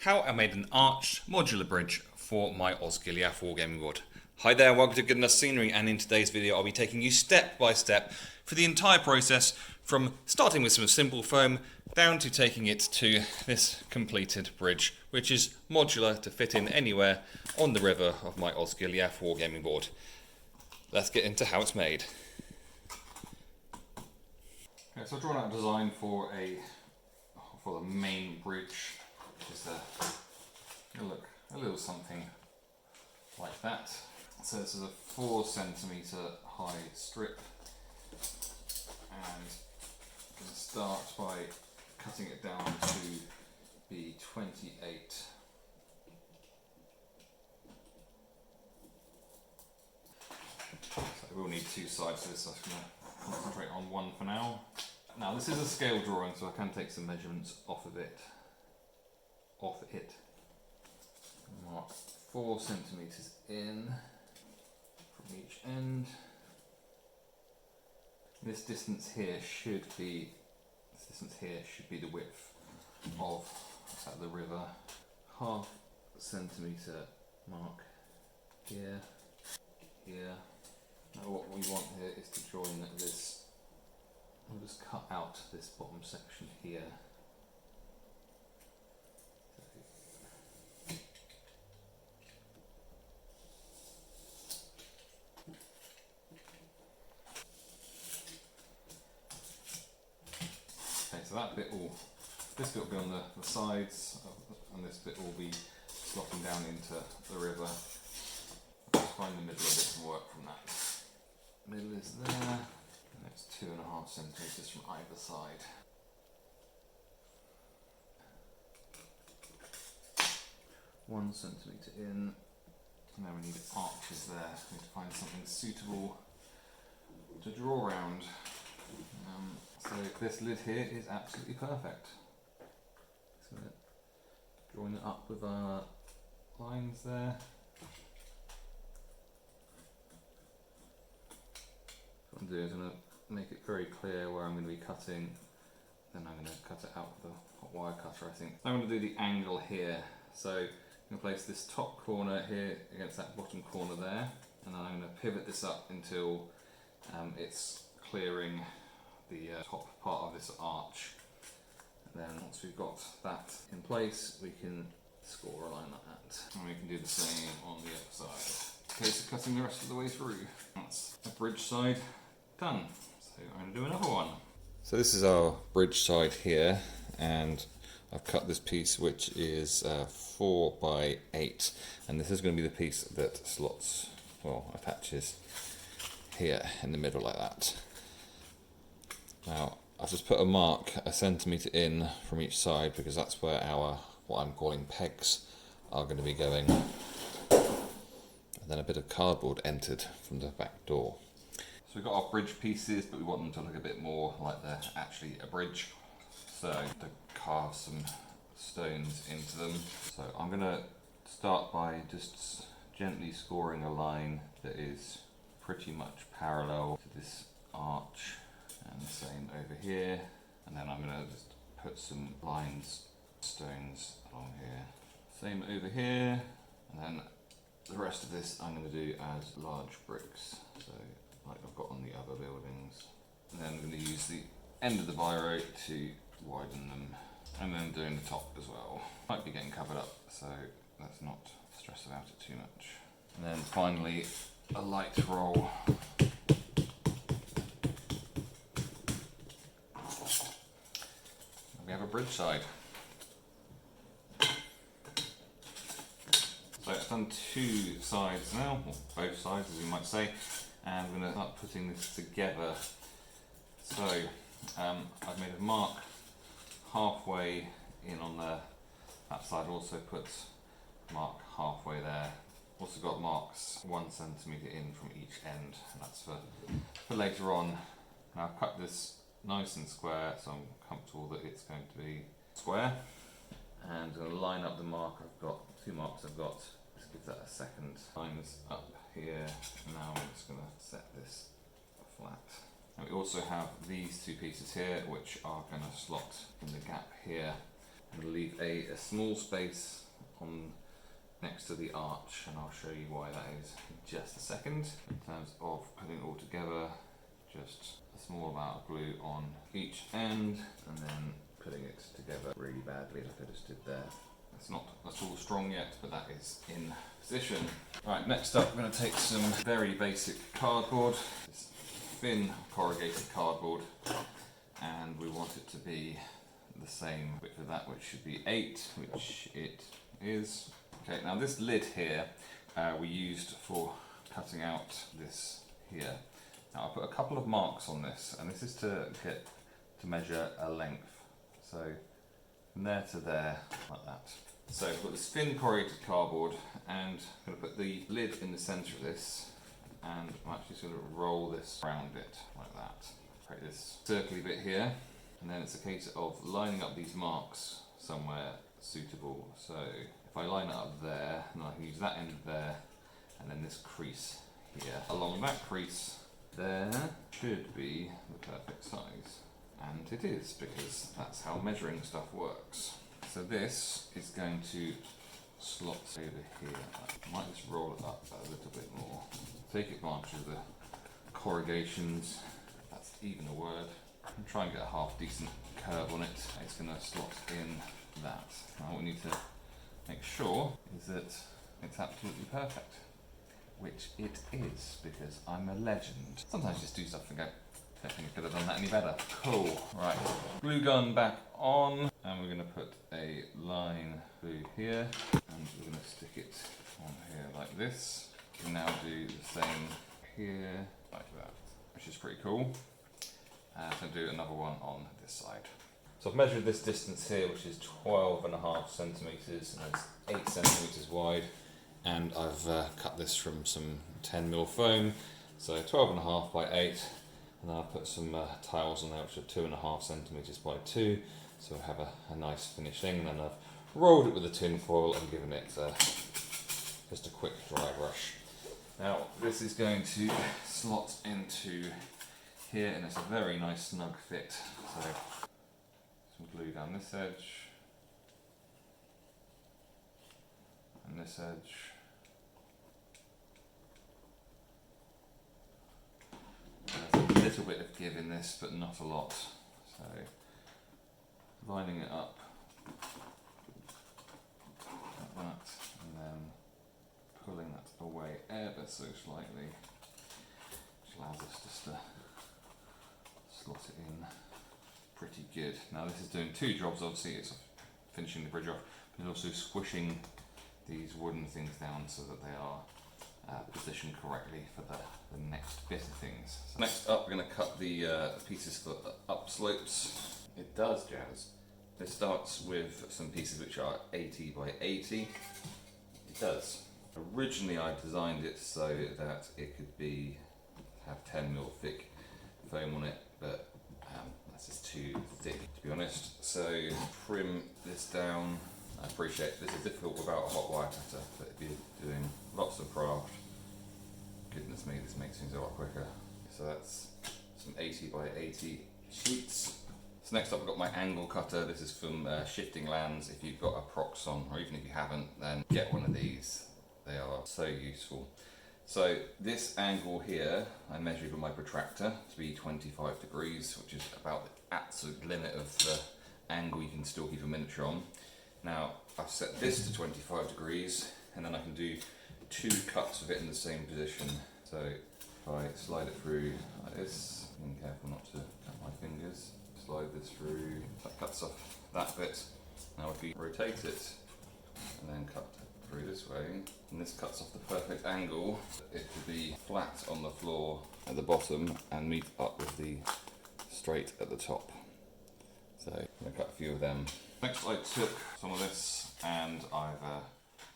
how I made an arched modular bridge for my Osgiliath Wargaming board. Hi there, welcome to Good Enough Scenery, and in today's video I'll be taking you step by step for the entire process from starting with some simple foam down to taking it to this completed bridge, which is modular to fit in anywhere on the river of my Osgiliath Wargaming board. Let's get into how it's made. Okay, so I've drawn out a design for the main bridge, which is a little something like that. So this is a 4 centimetre high strip, and I'm going to start by cutting it down to be 28. So we'll need two sides to this, so I'm going to concentrate on one for now. Now this is a scale drawing, so I can take some measurements off it. Mark 4 centimetres in from each end. This distance here should be the width of the river. Half centimetre mark here. Now what we want here is to join this. I'll just cut out this bottom section here. Okay, so this bit will be on the sides, and this bit will be slotting down into the river. Just find the middle of it and work from that. Middle is there. It's 2.5 centimetres from either side. One centimetre in, and then we need arches there. We need to find something suitable to draw around. So this lid here is absolutely perfect. So drawing it up with our lines there. What I'm doing is I'm going to make it very clear where I'm going to be cutting, then I'm going to cut it out with a hot wire cutter, I think. I'm going to do the angle here, so I'm going to place this top corner here against that bottom corner there, and then I'm going to pivot this up until it's clearing the top part of this arch. And then once we've got that in place, we can score a line like that, and we can do the same on the other side. Okay, so cutting the rest of the way through. That's a bridge side done. So I'm going to do another one. So this is our bridge side here, and I've cut this piece which is 4 by 8, and this is going to be the piece that slots, well, attaches here in the middle like that. Now I've just put a mark 1 centimetre in from each side, because that's where our, what I'm calling pegs, are going to be going. And then a bit of cardboard entered from the back door. So we've got our bridge pieces, but we want them to look a bit more like they're actually a bridge. So to carve some stones into them. So I'm going to start by just gently scoring a line that is pretty much parallel to this arch, and the same over here. And then I'm going to just put some lines, stones along here. Same over here, and then the rest of this I'm going to do as large bricks, so like I've got on the other buildings. And then I'm going to use the end of the biro to widen them, and then doing the top as well. Might be getting covered up, so let's not stress about it too much. And then finally a light roll. We have a bridge side. So it's done 2 sides now, or both sides as you might say, and I'm going to start putting this together. So I've made a mark halfway in on that side, also put mark halfway there. Also got marks 1 centimetre in from each end, and that's for later on. Now I've cut this nice and square, so I'm comfortable that it's going to be square. And I'm going to line up the mark. I've got 2 marks I've got. Just give that a second. Lines up here. Now I'm just going to set this flat. And we also have these 2 pieces here, which are going to slot in the gap here. I'm going to leave a small space on next to the arch, and I'll show you why that is in just a second. In terms of putting it all together, just a small amount of glue on each end and then putting it together really badly like I just did there. It's not at all strong yet, but that is in position. Right, next up we're going to take some very basic cardboard, this thin corrugated cardboard, and we want it to be the same width of that, which should be 8, which it is. Okay, now this lid here we used for cutting out this here. Now I put a couple of marks on this, and this is to measure a length. So from there to there, like that. So I've got this thin corrugated cardboard, and I'm going to put the lid in the centre of this, and I'm actually just going to roll this around it like that. Create this circly bit here, and then it's a case of lining up these marks somewhere suitable. So if I line it up there, then I can use that end there, and then this crease here. Along that crease there should be the perfect size. And it is, because that's how measuring stuff works. So this is going to slot over here. I might just roll it up a little bit more. Take advantage of the corrugations, that's even a word. And try and get a half decent curve on it. It's going to slot in that. Now what we need to make sure is that it's absolutely perfect. Which it is, because I'm a legend. Sometimes just do stuff and go, I don't think I could have done that any better. Cool. Right, glue gun back on, and we're going to put a line through here, and we're going to stick it on here like this. We can now do the same here, like that, which is pretty cool. And I'm going to do another one on this side. So I've measured this distance here, which is 12.5 centimetres, and it's 8 centimetres wide. And I've cut this from some 10mm foam, so 12.5 by 8. And then I'll put some tiles on there which are 2.5 centimetres by 2, so I have a nice finished thing. And then I've rolled it with a tin foil and given it just a quick dry brush. Now this is going to slot into here, and it's a very nice snug fit. So some glue down this edge and this edge. There's a little bit of give in this, but not a lot. So lining it up like that, and then pulling that away ever so slightly, which allows us just to slot it in pretty good. Now this is doing two jobs. Obviously it's finishing the bridge off, but also squishing these wooden things down so that they are positioned correctly for the next bit of things. So next up we're going to cut the pieces for up slopes. It does jazz. This starts with some pieces which are 80 by 80. It does. Originally I designed it so that it could have 10mm thick foam on it, but that's just too thick to be honest. So trim this down. I appreciate this is difficult without a hot wire cutter, but if you're doing lots of craft, goodness me, this makes things a lot quicker. So that's some 80 by 80 sheets. So next up I've got my angle cutter. This is from Shifting Lands. If you've got a Proxon, or even if you haven't, then get one of these. They are so useful. So this angle here, I measured with my protractor to be 25 degrees, which is about the absolute limit of the angle you can still keep a miniature on. Now I've set this to 25 degrees, and then I can do 2 cuts of it in the same position. So if I slide it through like this, being careful not to cut my fingers, slide this through, that cuts off that bit. Now if you rotate it and then cut through this way, and this cuts off the perfect angle, it will be flat on the floor at the bottom and meet up with the straight at the top. So I'm going to cut a few of them. Next I took some of this and I've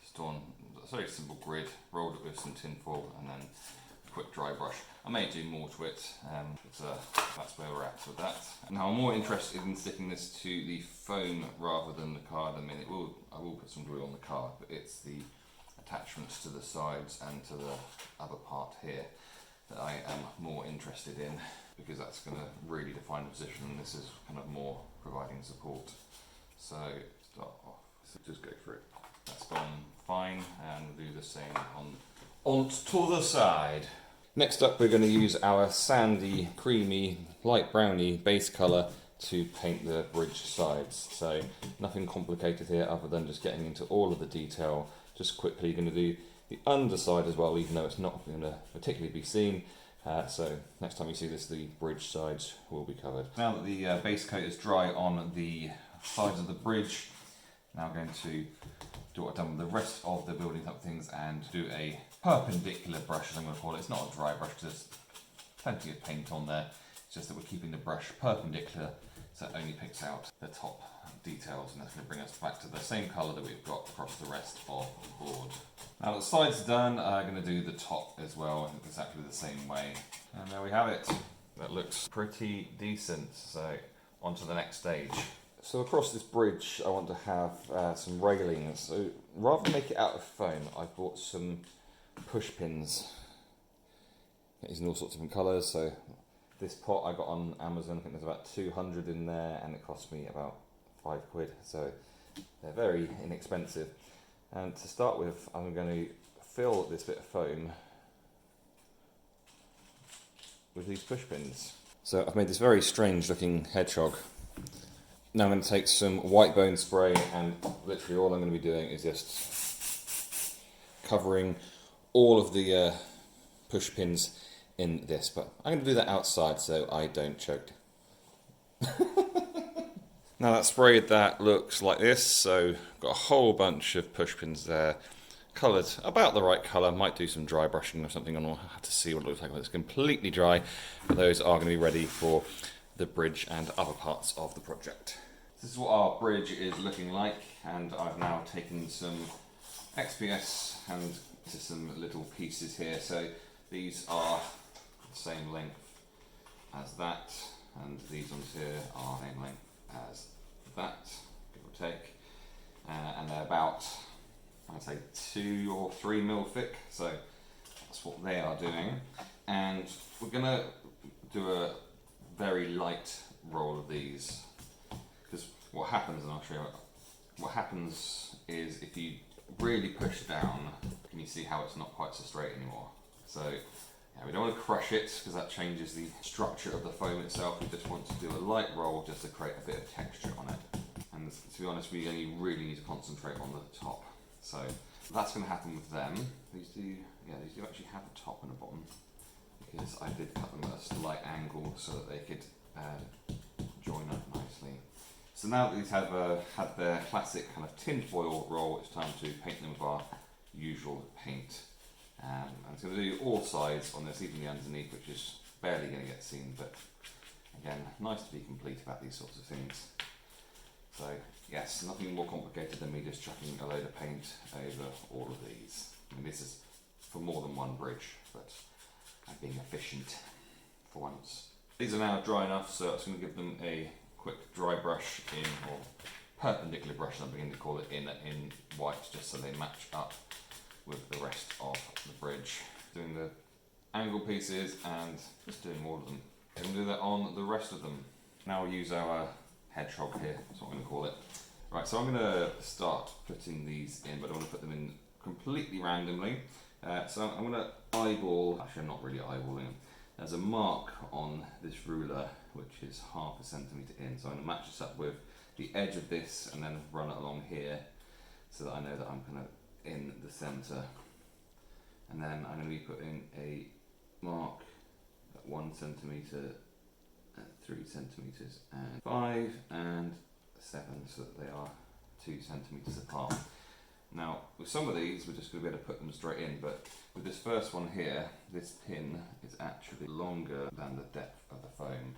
just done a very simple grid, rolled it with some tin foil and then a quick dry brush. I may do more to it, but that's where we're at with that. Now I'm more interested in sticking this to the foam rather than the card. I mean, I will put some glue on the card, but it's the attachments to the sides and to the other part here that I am more interested in, because that's going to really define the position, and this is kind of more providing support. So start off. So just go for it. That's gone fine, and we'll do the same on to the side. Next up, we're going to use our sandy, creamy, light browny base colour to paint the bridge sides. So nothing complicated here other than just getting into all of the detail. Just quickly going to do the underside as well, even though it's not going to particularly be seen. So next time you see this, the bridge sides will be covered. Now that the base coat is dry on the sides of the bridge, now I'm going to do what I've done with the rest of the building up things and do a perpendicular brush, as I'm going to call it. It's not a dry brush because there's plenty of paint on there. It's just that we're keeping the brush perpendicular so it only picks out the top details, and that's going to bring us back to the same colour that we've got across the rest of the board. Now that the sides are done, I'm going to do the top as well in exactly the same way. And there we have it. That looks pretty decent. So on to the next stage. So across this bridge I want to have some railings. So rather than make it out of foam, I bought some push pins. It's in all sorts of different colours. So this pot I got on Amazon, I think there's about 200 in there, and it cost me about £5. So they're very inexpensive. And to start with, I'm going to fill this bit of foam with these push pins. So I've made this very strange looking hedgehog. Now I'm going to take some white bone spray, and literally all I'm going to be doing is just covering all of the push pins in this, but I'm going to do that outside so I don't choke. Now that sprayed, that looks like this, so got a whole bunch of push pins there, coloured about the right colour. Might do some dry brushing or something, and we'll have to see what it looks like when it's completely dry, but those are going to be ready for the bridge and other parts of the project. This is what our bridge is looking like, and I've now taken some XPS and to some little pieces here. So these are the same length as that, and these ones here are the same length as that, give or take, and they're about, I'd say 2 or 3 mil thick, so that's what they are doing. And we're going to do a very light roll of these, because what happens, and I'll show you what happens, is if you really push down, can you see how it's not quite so straight anymore? So yeah, we don't want to crush it because that changes the structure of the foam itself. We just want to do a light roll just to create a bit of texture on it. And to be honest, we only really need to concentrate on the top. So that's going to happen with them. These do actually have a top and a bottom, because I did cut them at a slight angle so that they could join up nicely. So now that these have had their classic kind of tin foil roll, it's time to paint them with our usual paint. And it's going to do all sides on this, even the underneath, which is barely going to get seen, but again, nice to be complete about these sorts of things. So yes, nothing more complicated than me just chucking a load of paint over all of these. I mean, this is for more than one bridge, but I'm being efficient for once. These are now dry enough, so I'm just going to give them a quick dry brush in, or perpendicular brush, I'm beginning to call it, in white, just so they match up with the rest of the bridge. Doing the angle pieces and just doing all of them. And we'll do that on the rest of them. Now we'll use our hedgehog here, that's what I'm going to call it. Right, so I'm going to start putting these in, but I want to put them in completely randomly. So I'm going to eyeball, actually I'm not really eyeballing them. There's a mark on this ruler which is ½ centimetre in, so I'm going to match this up with the edge of this and then run it along here so that I know that I'm kind of in the centre. And then I'm going to be putting a mark at 1 centimetre, 3 centimetres, and 5 and 7, so that they are 2 centimetres apart. Now with some of these we're just going to be able to put them straight in, but with this first one here, this pin is actually longer than the depth of the foam,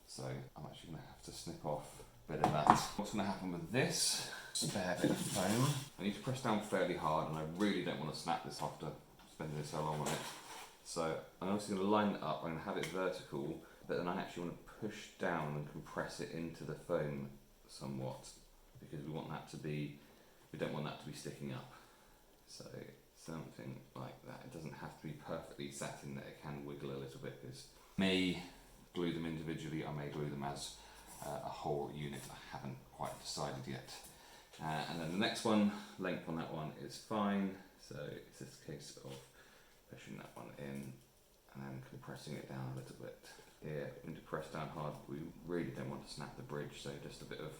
so I'm actually going to have to snip off a bit of that. What's going to happen with this spare bit of foam, I need to press down fairly hard, and I really don't want to snap this after spending so long on it. So I'm also going to line it up, I'm going to have it vertical, but then I actually want to push down and compress it into the foam somewhat, because we want that to be, we don't want that to be sticking up. So something like that. It doesn't have to be perfectly sat in there, it can wiggle a little bit, because I may glue them individually, I may glue them as a whole unit. I haven't quite decided yet. And then the next one, length on that one is fine, so it's just a case of pushing that one in and then compressing it down a little bit. Here, we need to press down hard, we really don't want to snap the bridge, so just a bit of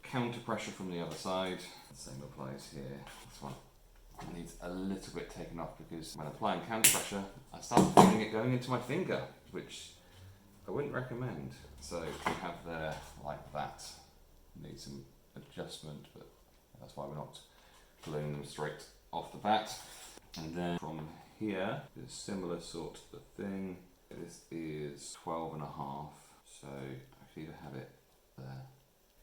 counter pressure from the other side. The same applies here. This one needs a little bit taken off because when applying counter pressure, I start feeling it going into my finger, which I wouldn't recommend. So we have there like that. Needs some adjustment, but that's why we're not gluing them straight off the bat. And then from here, is similar sort of thing. This is 12.5, so I either have it there.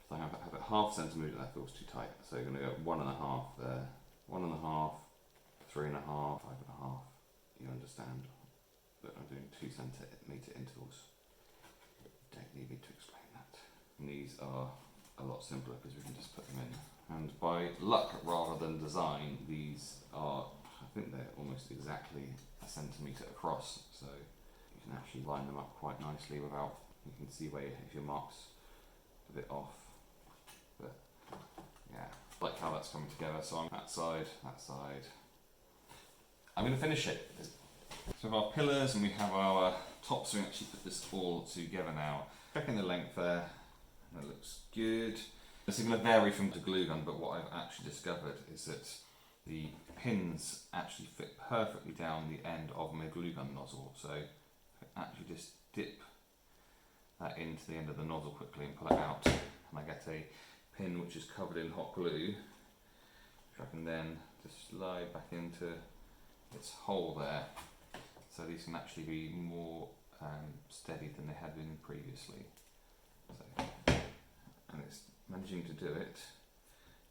If I have it half centimetre, that feels too tight. So you're going to go 1.5 there, 1.5, 3.5, 5.5. You understand that I'm doing 2 centimetre intervals. Don't need me to explain that. And these are a lot simpler because we can just put them in. And by luck rather than design, these are, I think they're almost exactly a centimetre across. So you can actually line them up quite nicely without, you can see where if your mark's a bit off. But yeah, like how that's coming together. So on that side. I'm going to finish it. So we have our pillars and we have our tops. So we actually put this all together now. Checking the length there. That looks good. This is going to vary from the glue gun, but what I've actually discovered is that the pins actually fit perfectly down the end of my glue gun nozzle. So I actually just dip that into the end of the nozzle quickly and pull it out, and I get a pin which is covered in hot glue, which I can then just slide back into its hole there. So these can actually be more steady than they had been previously. So, and it's managing to do it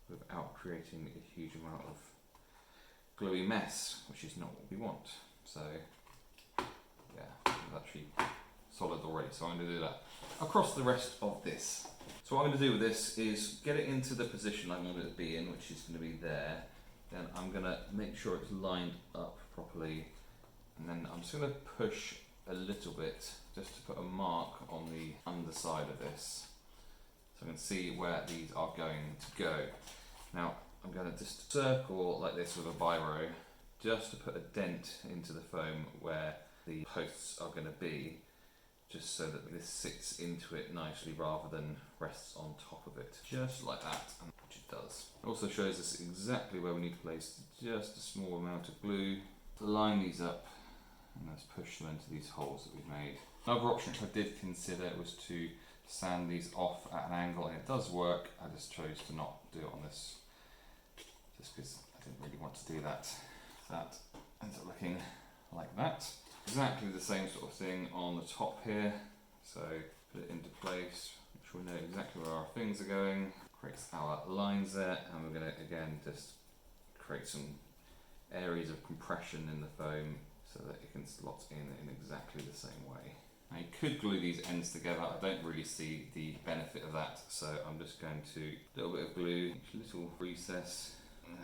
without creating a huge amount of gluey mess, which is not what we want. So yeah, it's actually solid already. So I'm going to do that across the rest of this. So what I'm going to do with this is get it into the position I want it to be in, which is going to be there. Then I'm going to make sure it's lined up properly, and then I'm just going to push a little bit just to put a mark on the underside of this, so I can see where these are going to go. Now I'm going to just circle like this with a biro just to put a dent into the foam where the posts are going to be, just so that this sits into it nicely rather than rests on top of it, just like that, which it does. It also shows us exactly where we need to place just a small amount of glue to line these up, and let's push them into these holes that we've made. Another option which I did consider was to sand these off at an angle, and it does work. I just chose to not do it on this, just because I didn't really want to do that. That ends up looking like that. Exactly the same sort of thing on the top here. So put it into place, make sure we know exactly where our things are going, creates our lines there, and we're going to again just create some areas of compression in the foam so that it can slot in exactly the same way. Now you could glue these ends together. I don't really see the benefit of that, so I'm just going to a little bit of glue, each little recess,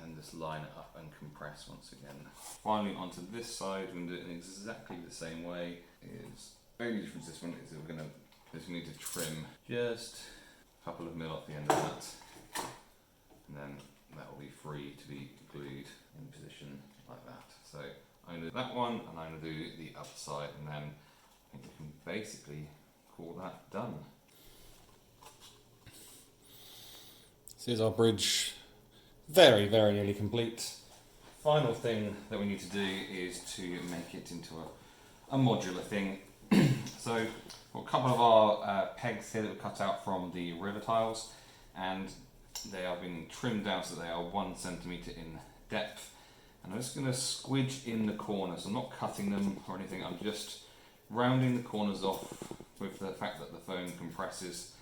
and just line it up and compress once again. Finally onto this side, we're going to do it in exactly the same way. Is only difference this one is that we're going to just need to trim just a couple of mil off the end of that, and then that will be free to be glued in position like that. So I'm going to do that one, and I'm going to do the other side, and then I think we can basically call that done. So here's our bridge, very, very nearly complete. Final thing that we need to do is to make it into a modular thing. So we've got a couple of our pegs here that were cut out from the river tiles, and they have been trimmed down so they are 1 centimetre in depth. And I'm just going to squidge in the corners. I'm not cutting them or anything, I'm just rounding the corners off with the fact that the foam compresses,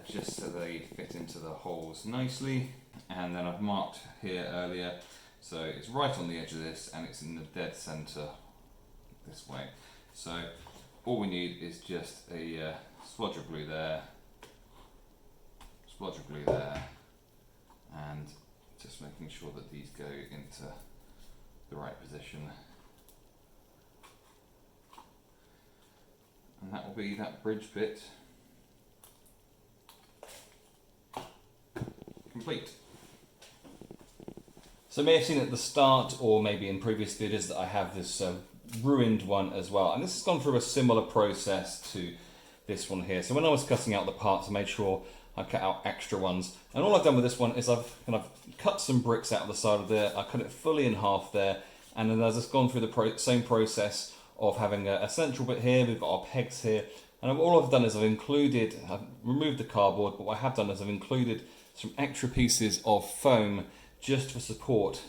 just so they fit into the holes nicely. And then I've marked here earlier, so it's right on the edge of this and it's in the dead centre this way. So all we need is just a splodge of glue there, and just making sure that these go into the right position. And that will be that bridge bit complete. So you may have seen at the start or maybe in previous videos that I have this ruined one as well. And this has gone through a similar process to this one here. So when I was cutting out the parts, I made sure I cut out extra ones. And all I've done with this one is I've kind of cut some bricks out of the side of there. I cut it fully in half there. And then I've just gone through the same process of having a central bit here. We've got our pegs here. And all I've done is I've removed the cardboard, but what I have done is I've included some extra pieces of foam just for support.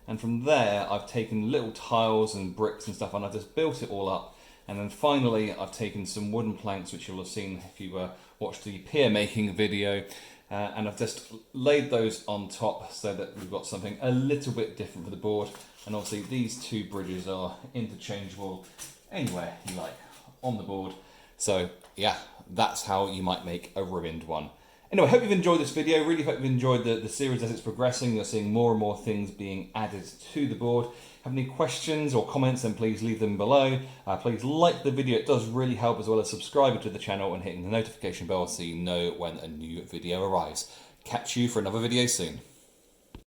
And from there, I've taken little tiles and bricks and stuff, and I've just built it all up. And then finally, I've taken some wooden planks, which you'll have seen if you watched the pier making video, and I've just laid those on top so that we've got something a little bit different for the board. And obviously, these two bridges are interchangeable anywhere you like on the board. So yeah, that's how you might make a ruined one. Anyway, hope you've enjoyed this video. Really hope you've enjoyed the series as it's progressing. You're seeing more and more things being added to the board. Have any questions or comments, then please leave them below. Please like the video, it does really help, as well as subscribing to the channel and hitting the notification bell so you know when a new video arrives. Catch you for another video soon.